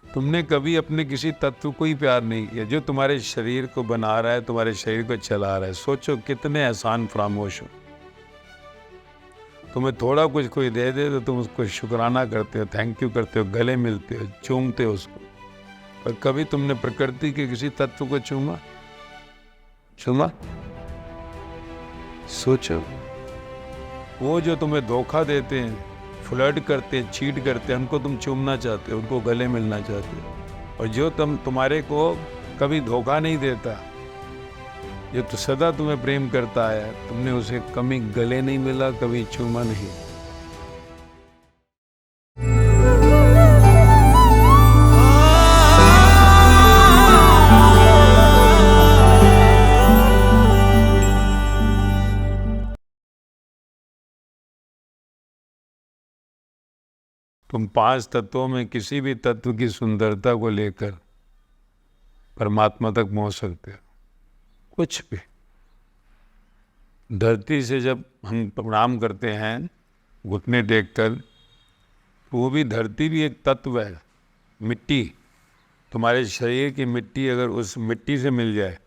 तुमने कभी अपने किसी तत्व को ही प्यार नहीं किया जो तुम्हारे शरीर को बना रहा है, तुम्हारे शरीर को चला रहा है। सोचो कितने एहसान फरामोश हो। तुम्हें थोड़ा कुछ कोई दे दे तो तुम उसको शुक्राना करते हो, थैंक यू करते हो, गले मिलते हो, चूमते हो उसको। पर कभी तुमने प्रकृति के किसी तत्व को चूमा? सोचो, वो जो तुम्हें धोखा देते हैं, फ्लर्ट करते हैं, चीट करते हैं, उनको तुम चूमना चाहते हो, उनको गले मिलना चाहते हो। और जो तुम्हारे को कभी धोखा नहीं देता, जो तो सदा तुम्हें प्रेम करता है, तुमने उसे कभी गले नहीं मिला, कभी चूमा नहीं। तुम 5 तत्वों में किसी भी तत्व की सुंदरता को लेकर परमात्मा तक पहुंच सकते हो। कुछ भी। धरती से जब हम प्रणाम करते हैं घुटने टेककर, वो भी धरती भी एक तत्व है। मिट्टी, तुम्हारे शरीर की मिट्टी अगर उस मिट्टी से मिल जाए,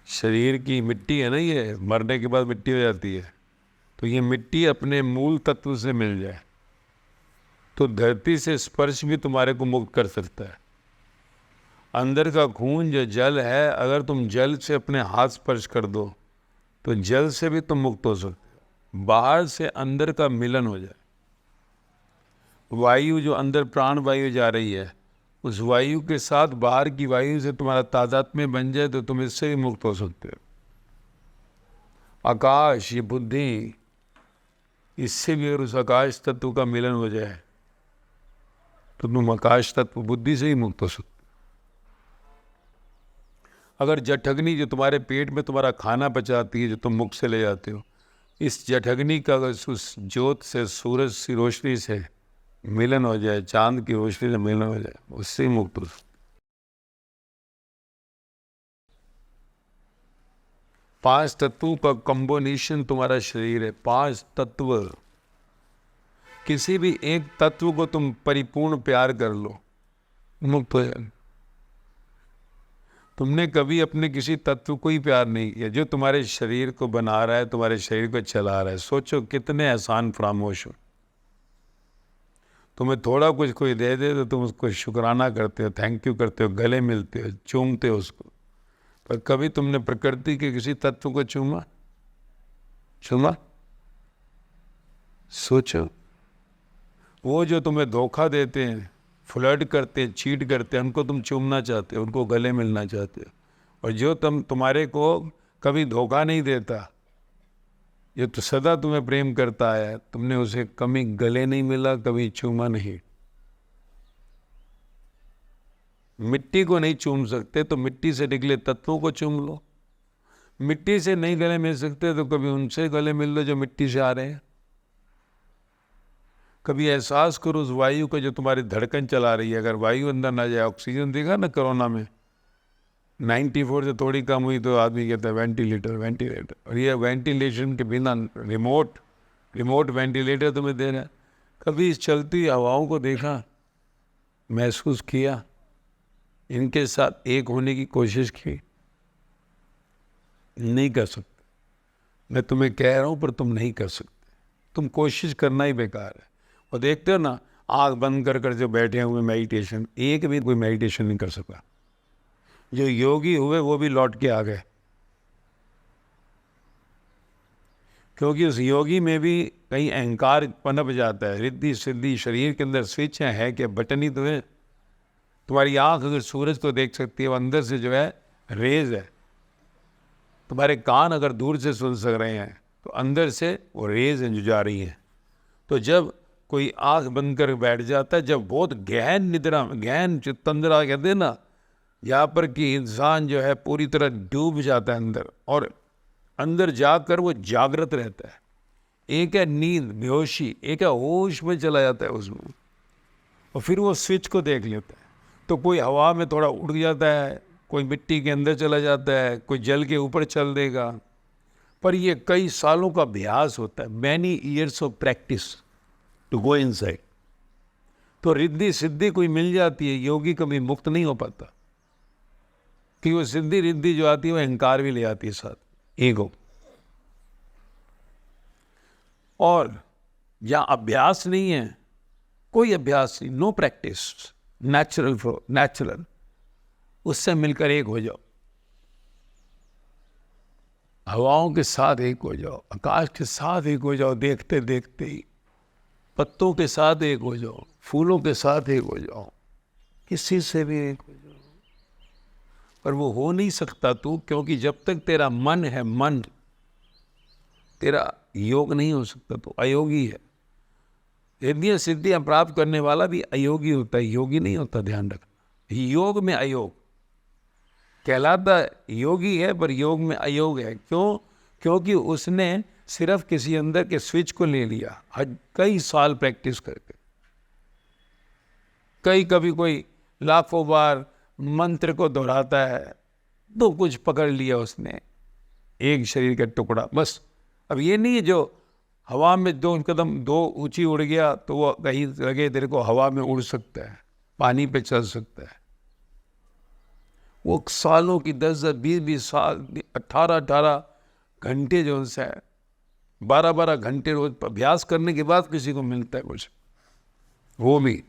शरीर की मिट्टी है ना, ये मरने के बाद मिट्टी हो जाती है, तो ये मिट्टी अपने मूल तत्व से मिल जाए तो धरती से स्पर्श भी तुम्हारे को मुक्त कर सकता है। अंदर का खून जो जल है, अगर तुम जल से अपने हाथ स्पर्श कर दो तो जल से भी तुम मुक्त हो सकते हो। बाहर से अंदर का मिलन हो जाए। वायु जो अंदर प्राण वायु जा रही है, उस वायु के साथ बाहर की वायु से तुम्हारा तादात्म्य बन जाए तो तुम इससे भी मुक्त हो सकते हो। आकाश, ये बुद्धि, इससे भी अगर उस आकाश तत्व का मिलन हो जाए तो तुम आकाश तत्व बुद्धि से ही मुक्त हो सकते हो। अगर जठग्नि जो तुम्हारे पेट में तुम्हारा खाना पचाती है, जो तुम मुख से ले जाते हो, इस जठग्नि का अगर उस ज्योत से, सूरज की रोशनी से मिलन हो जाए, चांद की रोशनी से मिलन हो जाए, उससे ही मुक्त हो सकते। 5 तत्वों का कॉम्बिनेशन तुम्हारा शरीर है। 5 तत्व। किसी भी एक तत्व को तुम परिपूर्ण प्यार कर लो, मुक्त हो जाए। तुमने कभी अपने किसी तत्व को ही प्यार नहीं किया जो तुम्हारे शरीर को बना रहा है, तुम्हारे शरीर को चला रहा है। सोचो कितने एहसान फरामोश हो। तुम्हें थोड़ा कुछ कोई दे दे तो तुम उसको शुक्राना करते हो, थैंक यू करते हो, गले मिलते हो, चूमते हो उसको। पर कभी तुमने प्रकृति के किसी तत्व को चूमा? सोचो, वो जो तुम्हें धोखा देते हैं, फ्लर्ट करते हैं, चीट करते हैं, उनको तुम चूमना चाहते हो, उनको गले मिलना चाहते हो। और जो तुम्हारे को कभी धोखा नहीं देता, जो तो सदा तुम्हें प्रेम करता है, तुमने उसे कभी गले नहीं मिला, कभी चूमा नहीं। मिट्टी को नहीं चूम सकते तो मिट्टी से निकले तत्वों को चूम लो। मिट्टी से नहीं गले मिल सकते तो कभी उनसे गले मिल लो जो मिट्टी से आ रहे हैं। कभी एहसास करो उस वायु को जो तुम्हारी धड़कन चला रही है। अगर वायु अंदर ना जाए, ऑक्सीजन देखा ना कोरोना में 94 से थोड़ी कम हुई तो आदमी कहता है वेंटिलेटर। और ये वेंटिलेशन के बिना रिमोट वेंटिलेटर तुम्हें दे रहा है। कभी इस चलती हवाओं को देखा, महसूस किया, इनके साथ एक होने की कोशिश की? नहीं कर सकते। मैं तुम्हें कह रहा हूं पर तुम नहीं कर सकते। तुम कोशिश करना ही बेकार है। और देखते हो ना, आंख बंद कर कर जो बैठे हुए मेडिटेशन, एक भी कोई मेडिटेशन नहीं कर सका। जो योगी हुए वो भी लौट के आ गए, क्योंकि उस योगी में भी कहीं अहंकार पनप जाता है। रिद्धि सिद्धि शरीर के अंदर स्विच है कि बटन ही तो है। तुम्हारी आंख अगर सूरज को देख सकती है, वो अंदर से जो है रेज है। तुम्हारे कान अगर दूर से सुन सक रहे हैं तो अंदर से वो रेज हैं जो जा रही हैं। तो जब कोई आंख बंद कर बैठ जाता है, जब बहुत गहन निद्रा, गहन चित्तंद्रा कहते हैं ना, यहाँ पर कि इंसान जो है पूरी तरह डूब जाता है अंदर, और अंदर जाकर वो जागृत रहता है। एक है नींद, बेहोशी, एक है होश में चला जाता है उसमें, और फिर वो स्विच को देख लेता है। तो कोई हवा में थोड़ा उड़ जाता है, कोई मिट्टी के अंदर चला जाता है, कोई जल के ऊपर चल देगा। पर ये कई सालों का अभ्यास होता है, many years of practice to go inside. तो तो रिद्धि सिद्धि कोई मिल जाती है, योगी कभी मुक्त नहीं हो पाता, कि वो सिद्धि रिद्धि जो आती है वो अहंकार भी ले आती है साथ, ईगो। और जहाँ अभ्यास नहीं है, कोई अभ्यास नहीं, know practice, natural flow, natural, उससे मिलकर एक हो जाओ, हवाओं के साथ एक हो जाओ, आकाश के साथ एक हो जाओ, देखते देखते ही पत्तों के साथ एक हो जाओ, फूलों के साथ एक हो जाओ, किसी से भी एक हो जाओ। पर वो हो नहीं सकता तू, क्योंकि जब तक तेरा मन है, मन तेरा योग नहीं हो सकता, तो अयोगी है। रिद्धियां सिद्धियां प्राप्त करने वाला भी अयोगी होता है, योगी नहीं होता, ध्यान रखना। योग में अयोग कहलाता योगी है, पर योग में अयोग है। क्यों? क्योंकि उसने सिर्फ किसी अंदर के स्विच को ले लिया, कई साल प्रैक्टिस करके, कभी कोई लाखों बार मंत्र को दोहराता है, तो कुछ पकड़ लिया उसने, एक शरीर का टुकड़ा बस। अब ये नहीं है जो हवा में 2 कदम 2 ऊंची उड़ गया तो वो कहीं लगे तेरे को हवा में उड़ सकता है, पानी पे चल सकता है। वो सालों की 10-10, 20-20 साल, 18-18 घंटे जो है, 12-12 घंटे रोज अभ्यास करने के बाद किसी को मिलता है कुछ, वो भी।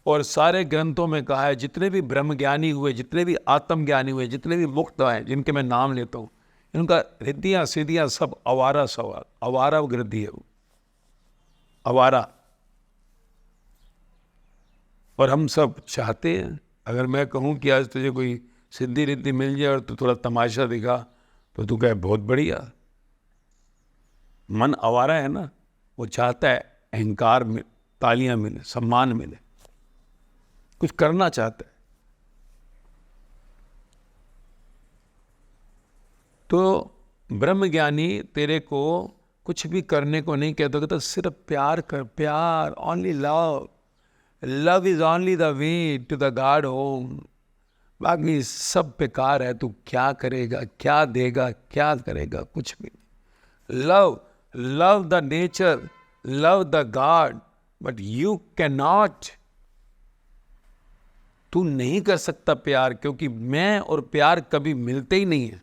और सारे ग्रंथों में कहा है, जितने भी ब्रह्म ज्ञानी हुए, जितने भी आत्मज्ञानी हुए, जितने भी मुक्त हैं, जिनके मैं नाम लेता हूँ, इनका रिद्धियाँ सिद्धियाँ सब आवारा सवाल, आवारा वृद्धि है वो, आवारा। और हम सब चाहते हैं, अगर मैं कहूँ कि आज तुझे कोई सिद्धि रिद्धि मिल जाए और तू थोड़ा तमाशा दिखा, तो तू कहे बहुत बढ़िया। मन आवारा है ना, वो चाहता है अहंकार में तालियां मिले, सम्मान मिले, कुछ करना चाहता है। तो ब्रह्मज्ञानी तेरे को कुछ भी करने को नहीं कहता, कहता सिर्फ प्यार कर, प्यार, only love, love is only the way to the god home. बाकी सब बेकार है, तू क्या करेगा, क्या देगा, क्या करेगा, कुछ भी नहीं। Love, love the nature, love the God, but you can not, तू नहीं कर सकता प्यार, क्योंकि मैं और प्यार कभी मिलते ही नहीं है।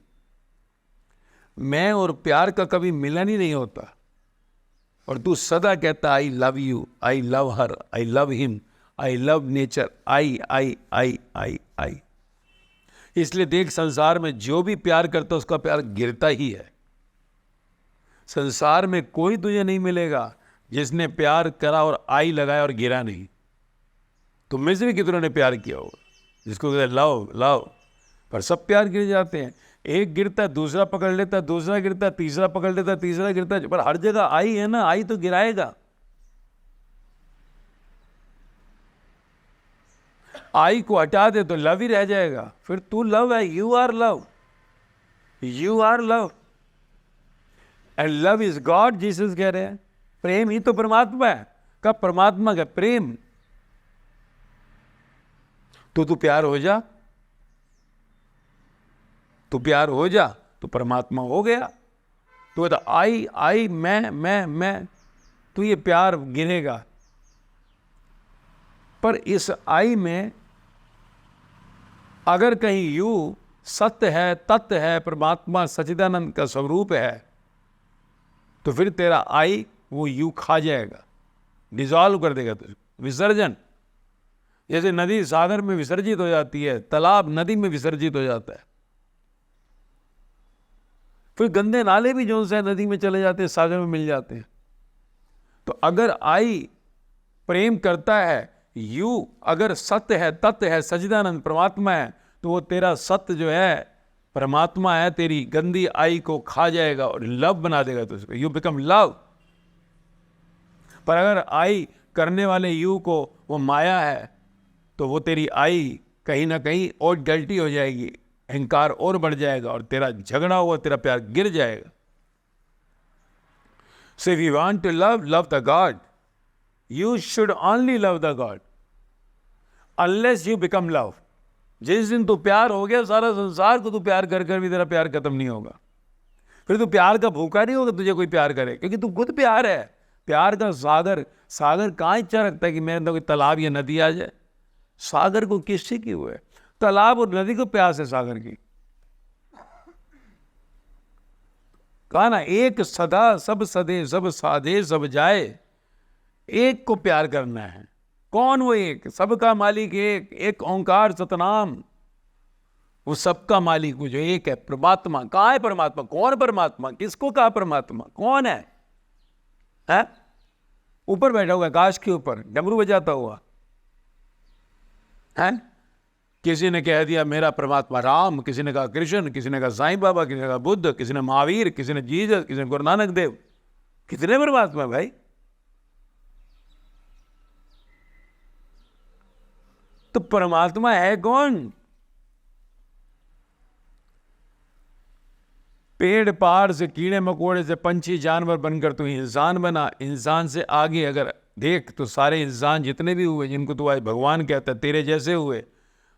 मैं और प्यार का कभी मिलन ही नहीं होता। और तू सदा कहता I love you, I love her, I love him, I love nature, I I I I I. इसलिए देख, संसार में जो भी प्यार करता है उसका प्यार गिरता ही है। संसार में कोई तुझे नहीं मिलेगा जिसने प्यार करा और आई लगाया और गिरा नहीं। तुम में से भी कितनों ने प्यार किया होगा, जिसको कहते हैं लव लव, पर सब प्यार गिर जाते हैं। एक गिरता है, दूसरा पकड़ लेता है, दूसरा गिरता है, तीसरा पकड़ लेता है, तीसरा गिरता है, पर हर जगह आई है ना, आई तो गिराएगा। आई को हटा दे तो लव ही रह जाएगा, फिर तू लव है, you are love, you are love, and love is god. Jesus कह रहे हैं प्रेम ही तो परमात्मा है। कब परमात्मा का प्रेम, तो तू प्यार हो जा, तू प्यार हो जा तो परमात्मा हो गया। तो आई आई, मैं, तो ये प्यार गिरेगा। पर इस आई में अगर कहीं यू सत्य है, तत्व है, परमात्मा सच्चिदानंद का स्वरूप है, तो फिर तेरा आई वो यू खा जाएगा, डिजॉल्व कर देगा तुझे, विसर्जन। जैसे नदी सागर में विसर्जित हो जाती है, तालाब नदी में विसर्जित हो जाता है, फिर गंदे नाले भी जो से नदी में चले जाते हैं, सागर में मिल जाते हैं। तो अगर आई प्रेम करता है, यू अगर सत्य है, तत्व है, सच्चिदानंद परमात्मा है, तो वो तेरा सत्य जो है, परमात्मा है, तेरी गंदी आई को खा जाएगा और लव बना देगा तुझको, यू बिकम लव। पर अगर आई करने वाले यू को वो माया है, तो वो तेरी आई कहीं ना कहीं और गलती हो जाएगी, अहंकार और बढ़ जाएगा और तेरा झगड़ा हुआ तेरा प्यार गिर जाएगा। So if you want to love, love the God. You should only love the God. Unless you become love. जिस दिन तू प्यार हो गया, सारा संसार को तू प्यार कर कर भी तेरा प्यार खत्म नहीं होगा। फिर तू प्यार का भूखा नहीं होगा, तुझे कोई प्यार करे, क्योंकि तू खुद प्यार है। प्यार का सागर, सागर कहाँ इच्छा रखता है कि मेरे अंदर कोई तालाब या नदी आ जाए? सागर को किससे की हुआ है? तालाब और नदी को प्यास है सागर की। कहा ना, एक सदा सब सदे, सब साधे सब जाए, एक को प्यार करना है। कौन वो एक? सबका मालिक एक, एक ओंकार सतनाम, वो सबका मालिक वो जो एक है, परमात्मा। कहाँ है परमात्मा? कौन परमात्मा? किसको कहा परमात्मा? कौन है? ऊपर बैठा हुआ, आकाश के ऊपर डमरू बजाता हुआ है। किसी ने कह दिया मेरा परमात्मा राम, किसी ने कहा कृष्ण, किसी ने कहा साईं बाबा, किसी ने कहा बुद्ध, किसी ने महावीर, किसी ने जीसस, किसी ने गुरु नानक देव। कितने परमात्मा भाई? तो परमात्मा है कौन? पेड़ पहाड़ से, कीड़े मकोड़े से, पंछी जानवर बनकर तू इंसान बना। इंसान से आगे अगर देख तो सारे इंसान जितने भी हुए, जिनको तू आज भगवान कहता है, तेरे जैसे हुए,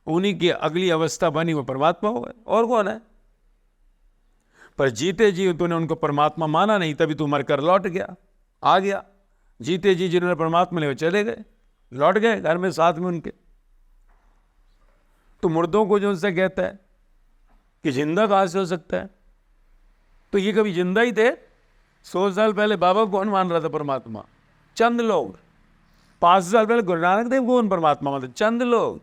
उन्हीं की अगली अवस्था बनी वो परमात्मा हुआ। और कौन है? पर जीते जी तूने उनको परमात्मा माना नहीं, तभी तू मरकर लौट गया, आ गया। जीते जी जिन्होंने परमात्मा ले वो चले गए, लौट गए घर में साथ में उनके। तो मुर्दों को जो उनसे कहता है कि जिंदा कहां से हो सकता है? तो ये कभी जिंदा ही थे? 100 साल पहले बाबा कौन मान रहा था परमात्मा? चंद लोग। 500 साल पहले गुरु नानक देव कौन परमात्मा मानते? चंद लोग।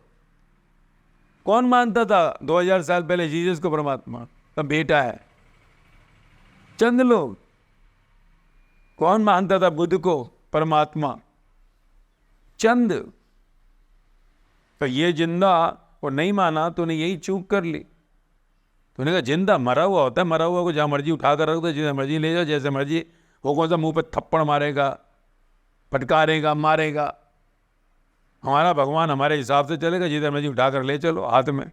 कौन मानता था 2000 साल पहले जीसस को परमात्मा का बेटा है? चंद लोग। कौन मानता था बुद्ध को परमात्मा? चंद। तो ये जिंदा और नहीं माना, तूने यही चूक कर ली। तूने कहा जिंदा मरा हुआ होता है, मरा हुआ को जहां मर्जी उठा कर रख दो, जैसे मर्जी ले जाओ, जैसे मर्जी। वो कौन सा मुंह पे थप्पड़ मारेगा, फटकारेगा, मारेगा? हमारा भगवान हमारे हिसाब से चलेगा, जिधर मर्जी उठा कर ले चलो हाथ में।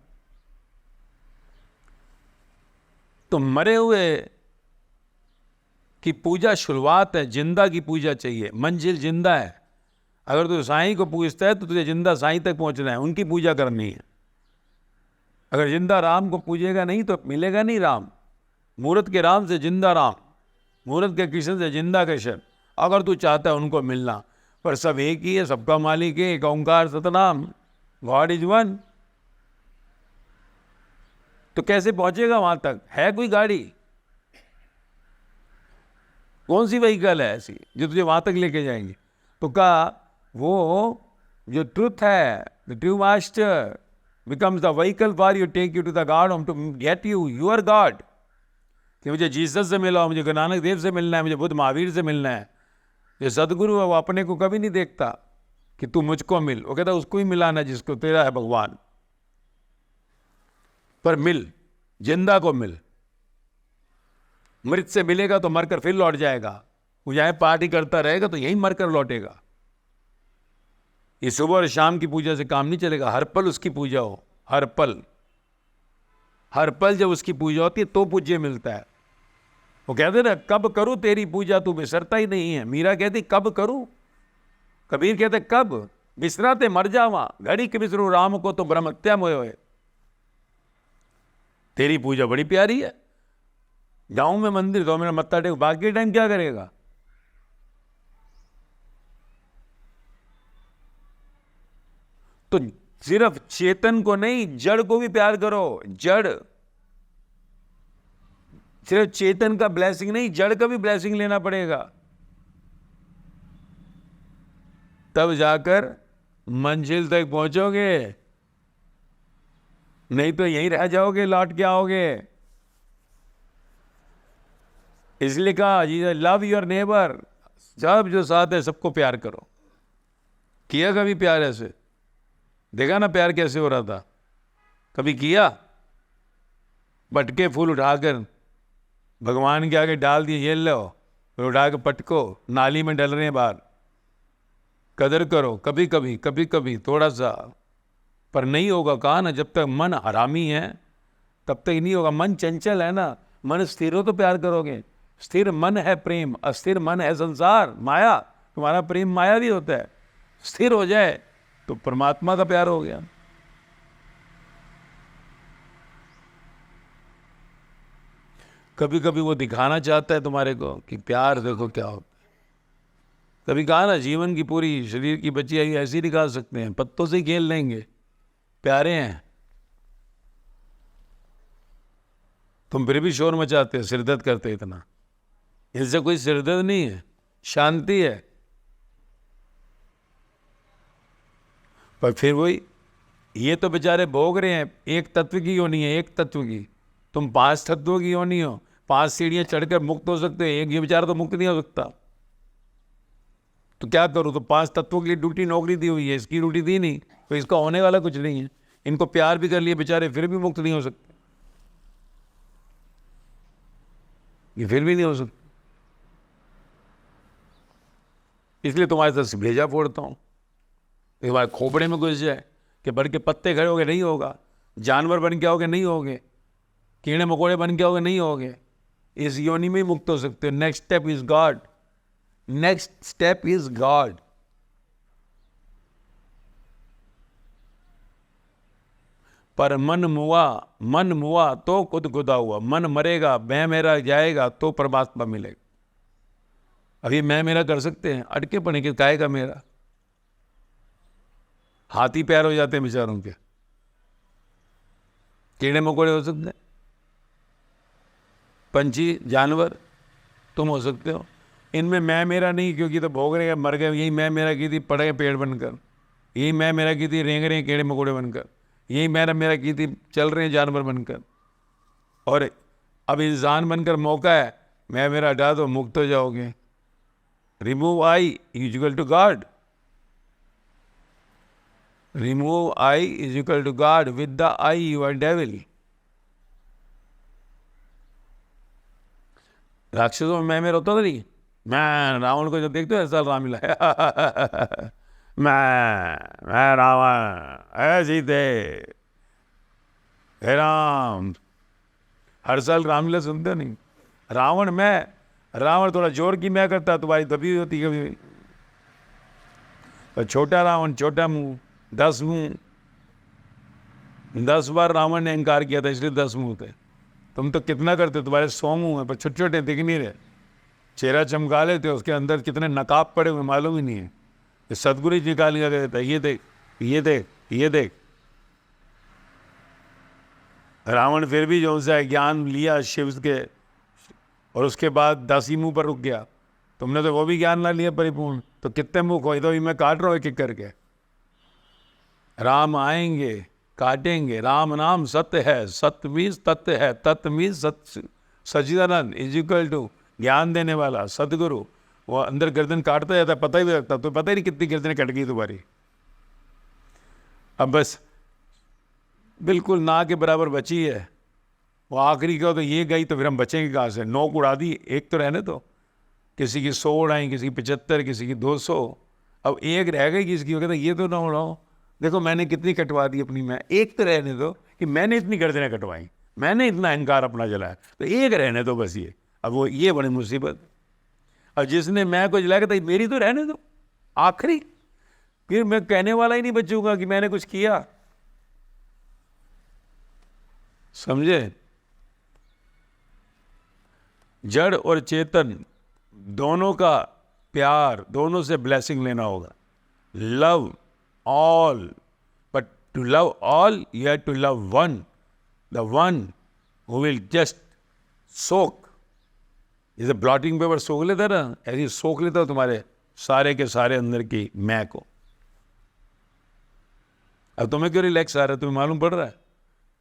तो मरे हुए की पूजा शुरुआत है, जिंदा की पूजा चाहिए। मंजिल जिंदा है। अगर तू साईं को पूजता है तो तुझे जिंदा साईं तक पहुंचना है, उनकी पूजा करनी है। अगर जिंदा राम को पूजेगा नहीं तो मिलेगा नहीं राम। मूर्त के राम से जिंदा राम, मूर्त के कृष्ण से जिंदा कृष्ण, अगर तू चाहता है उनको मिलना। पर सब एक ही है, सबका मालिक है, एक ओंकार सतनाम, गॉड इज वन। तो कैसे पहुंचेगा वहां तक? है कोई गाड़ी? कौन सी व्हीकल है ऐसी जो तुझे वहां तक लेके जाएंगे? तो कहा वो जो ट्रुथ है, the true master becomes the vehicle for you, take you to the God, to get you your God। कि मुझे जीसस से मिला, मुझे गुरु नानक देव से मिलना है, मुझे बुद्ध महावीर से मिलना है। जो सदगुरु है वो अपने को कभी नहीं देखता कि तू मुझको मिल, वो कहता उसको ही मिलाना जिसको तेरा है भगवान। पर मिल, जिंदा को मिल। मृत से मिलेगा तो मरकर फिर लौट जाएगा। वो यहां पार्टी करता रहेगा तो यहीं मरकर लौटेगा। ये सुबह और शाम की पूजा से काम नहीं चलेगा, हर पल उसकी पूजा हो। हर पल, हर पल जब उसकी पूजा होती है तो पूज्य मिलता है। वो कहते ना, कब करूं तेरी पूजा तू बिसरता ही नहीं है। मीरा कहती कब करूं, कबीर कहते कब बिसराते मर जावा, घड़ी के बिसरू राम को तो ब्रह्म हत्या मोए होए। तेरी पूजा बड़ी प्यारी है। जाऊं मैं मंदिर तो मेरा मत्था टेक, बाकी टाइम क्या करेगा? तो सिर्फ चेतन को नहीं, जड़ को भी प्यार करो। जड़, सिर्फ चेतन का ब्लेसिंग नहीं, जड़ का भी ब्लेसिंग लेना पड़ेगा, तब जाकर मंजिल तक पहुंचोगे। नहीं तो यहीं रह जाओगे, लौट के आओगे। इसलिए कहा लव योर नेबर, सब जो साथ है सबको प्यार करो। किया कभी प्यार ऐसे? देखा ना प्यार कैसे हो रहा था? कभी किया? पटके फूल उठाकर भगवान के आगे डाल दिए, ये लो, फिर उठा के पटको, नाली में डल रहे हैं बाहर। कदर करो, कभी कभी, कभी कभी थोड़ा सा, पर नहीं होगा। कहा ना, जब तक मन हरामी है तब तक नहीं होगा। मन चंचल है ना, मन स्थिर हो तो प्यार करोगे। स्थिर मन है प्रेम, अस्थिर मन है संसार, माया। तुम्हारा प्रेम माया भी होता है। स्थिर हो जाए तो परमात्मा का प्यार हो गया। कभी कभी वो दिखाना चाहता है तुम्हारे को कि प्यार देखो क्या होता है। कभी कहा ना, जीवन की पूरी शरीर की बची आई ऐसी निकाल सकते हैं, पत्तों से खेल लेंगे, प्यारे हैं। तुम फिर भी शोर मचाते हो, सिरदर्द करते इतना। इससे कोई सिरदर्द नहीं है, शांति है। पर फिर वही, ये तो बेचारे भोग रहे हैं, एक तत्व की योनि है, एक तत्व की। तुम 5 तत्वों की योनि हो, 5 सीढ़ियां चढ़कर मुक्त हो सकते हो, एक ये बेचारा तो मुक्त नहीं हो सकता। तो क्या करूं? तो 5 तत्वों के लिए ड्यूटी नौकरी दी हुई है, इसकी ड्यूटी दी नहीं, तो इसका होने वाला कुछ नहीं है। इनको प्यार भी कर लिए बेचारे, फिर भी मुक्त नहीं हो सकते, ये फिर भी नहीं हो सकते। इसलिए तुम्हारे साथ भेजा फोड़ता हूं, तुम्हारे खोपड़े में घुस जाए कि बढ़ के पत्ते खड़े होगे, नहीं होगा। जानवर बन के आओगे, नहीं होगे। कीड़े मकोड़े बन के आओगे, नहीं होगे। इस योनि में ही मुक्त हो सकते हो। Next step is God, next step is God. पर मन मुआ तो खुद खुदा हुआ। मन मरेगा, मैं मेरा जाएगा तो परमात्मा मिलेगा। अभी मैं मेरा कर सकते हैं, अटके पड़े के काय का मेरा। हाथी पैर हो जाते हैं बेचारों के, कीड़े मकोड़े हो सकते हैं, पंछी जानवर तुम हो सकते हो। इनमें मैं मेरा नहीं, क्योंकि तो भोग रहे मर गए। यही मैं मेरा की थी पड़ गए पेड़ बनकर, यही मैं मेरा की थी रेंग रहे हैं कीड़े मकोड़े बनकर, यही मेरा मेरा की थी चल रहे हैं जानवर बनकर। और अब इंसान बनकर मौका है, मैं मेरा हटा दो, मुक्त हो जाओगे। Remove I is equal to god, remove I is equal to god, with the I you are devil. राक्षसों में मैं मेरा होता था नहीं। मैं रावण को जब देखते हो ऐसा रामलीला मैं रावण ऐसी थे, हे राम। हर साल रामलीला सुनते हो नहीं? रावण मैं, रावण थोड़ा जोर की मैं करता, तुम्हारी दबी हुई होती कभी। और छोटा रावण, छोटा मुंह, 10 मुंह। 10 बार रावण ने इनकार किया था, इसलिए 10 मुंह थे। तुम तो कितना करते, तुम्हारे 100 मुंह है, पर छोटे छोटे दिख नहीं रहे। चेहरा चमका लेते, उसके अंदर कितने नकाब पड़े हुए मालूम ही नहीं है। ये सदगुरु ही निकाल लिया देता, ये देख, ये देख, ये देख। रावण फिर भी जो सा ज्ञान लिया शिव के, और उसके बाद 10 ही मुंह पर रुक गया। तुमने तो वो भी ज्ञान ना लिया परिपूर्ण, तो कितने मुंह खोए? तो मैं काट रहा हूँ एक एक करके। राम आएंगे, काटेंगे। राम नाम सत्य है, सत्य मीन्स तत्व है, तत्व मीन्स सत्य। सच्चिदानंद इज इक्वल टू ज्ञान देने वाला सतगुरु। वो अंदर गर्दन काटता जाता है, पता ही नहीं लगता, तो पता ही नहीं कितनी गर्दनें कट गई तुम्हारी। अब बस बिल्कुल ना के बराबर बची है, वो आखिरी का तो ये गई, तो फिर हम बचेंगे कहाँ से? 9 उड़ा दी, एक तो रहने दो। किसी की 100 उड़ाई, किसी की 75, किसी की 200, अब एक रह गई किसकी। वो कहता ये तो ना उड़ाओ, देखो मैंने कितनी कटवा दी अपनी। मैं एक तो रहने दो कि मैंने इतनी गर्दनें कटवाई, मैंने इतना अहंकार अपना जलाया, तो एक रहने दो बस। ये अब वो ये बड़ी मुसीबत। और जिसने मैं को जलाया, कहता मेरी तो रहने दो आखिरी, फिर मैं कहने वाला ही नहीं बचूंगा कि मैंने कुछ किया। समझे? जड़ और चेतन दोनों का प्यार, दोनों से ब्लेसिंग लेना होगा। Love all, but to love all you have to love one, the one who will just soak. जैसे ब्लॉटिंग पेपर सोख लेता ना, ऐसे सोख लेता तुम्हारे सारे के सारे अंदर की मैं को। अब तुम्हें क्यों रिलैक्स आ रहा है? तुम्हें मालूम पड़ रहा है?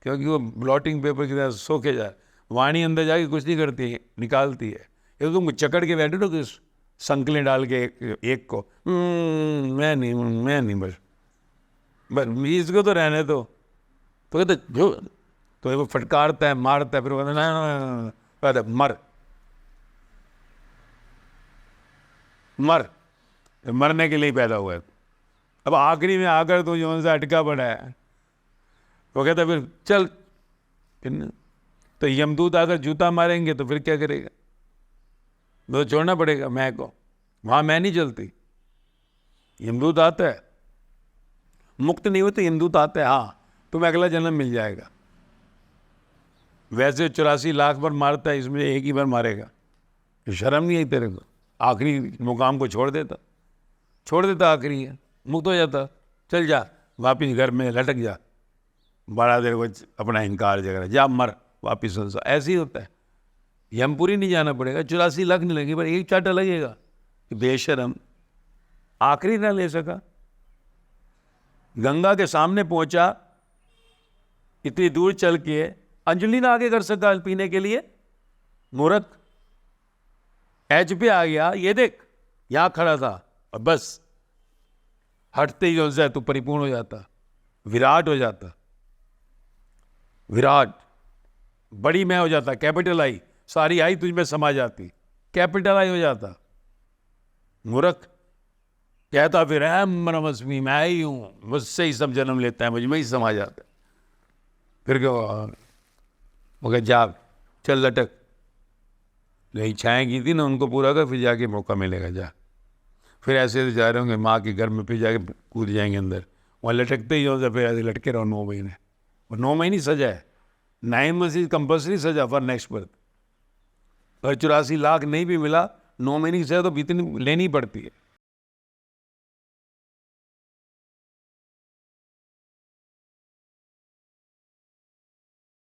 क्योंकि वो ब्लॉटिंग पेपर की तरह सोखे जा, वाणी अंदर जाके कुछ नहीं करती है, निकालती है। ये तुम चकड़ के बैठे हो कि संकलें डाल के एक को मैं नहीं बस इसको तो रहने दो। तो कहते जो, तो वो फटकारता है, मारता है, फिर वो कहता मर मर, मरने के लिए पैदा हुआ है। अब आखिरी में आकर तो जो सा अटका पड़ा है, वो कहता फिर चल। तो यमदूत आकर जूता मारेंगे तो फिर क्या करेगा? तो छोड़ना पड़ेगा मैं को, वहां मैं नहीं चलती। यमदूत आता है, मुक्त नहीं होते यमदूत आता है। हाँ, तुम्हें अगला जन्म मिल जाएगा। वैसे 84 लाख बार मारता है, इसमें एक ही बार मारेगा। शर्म नहीं आई तेरे को? आखिरी मुकाम को छोड़ देता। छोड़ देता, आखिरी है, मुक्त हो जाता, चल जा वापिस घर में लटक जा, बड़ा देर को अपना इनकार जगह जा मर वापिस संसार। ऐसे ही होता है। यमपुरी नहीं जाना पड़ेगा, 84 लाख नहीं लगेगी, पर एक चाटा लगेगा कि बेशरम आखिरी ना ले सका। गंगा के सामने पहुंचा, इतनी दूर चल के अंजलि ना आगे कर सका पीने के लिए, मूर्ख। एज पे आ गया, ये देख यहां खड़ा था, और बस हटते ही जो है तो परिपूर्ण हो जाता, विराट हो जाता, विराट बड़ी मैं हो जाता, कैपिटल आई, सारी आई तुझ में समा जाती, कैपिटल आई हो जाता। मूर्ख कहता फिर ब्रह्मस्मि, मैं ही हूं, मुझसे ही सब जन्म लेता है, मुझ में ही समा जाता है। फिर क्या मगर जा चल लटक, जो इच्छाएं की थी ना उनको पूरा कर, फिर जाके मौका मिलेगा, जा। फिर ऐसे जा रहे होंगे माँ के घर में, फिर जाके कूद जाएंगे अंदर, वहाँ लटकते ही हो, फिर ऐसे लटके रहो 9 महीने। और 9 महीने सजा है, 9 मंथ्स इज कंपल्सरी सजा फॉर नेक्स्ट बर्थ। अगर 84 लाख नहीं भी मिला, 9 महीने की सजा तो इतनी लेनी पड़ती है।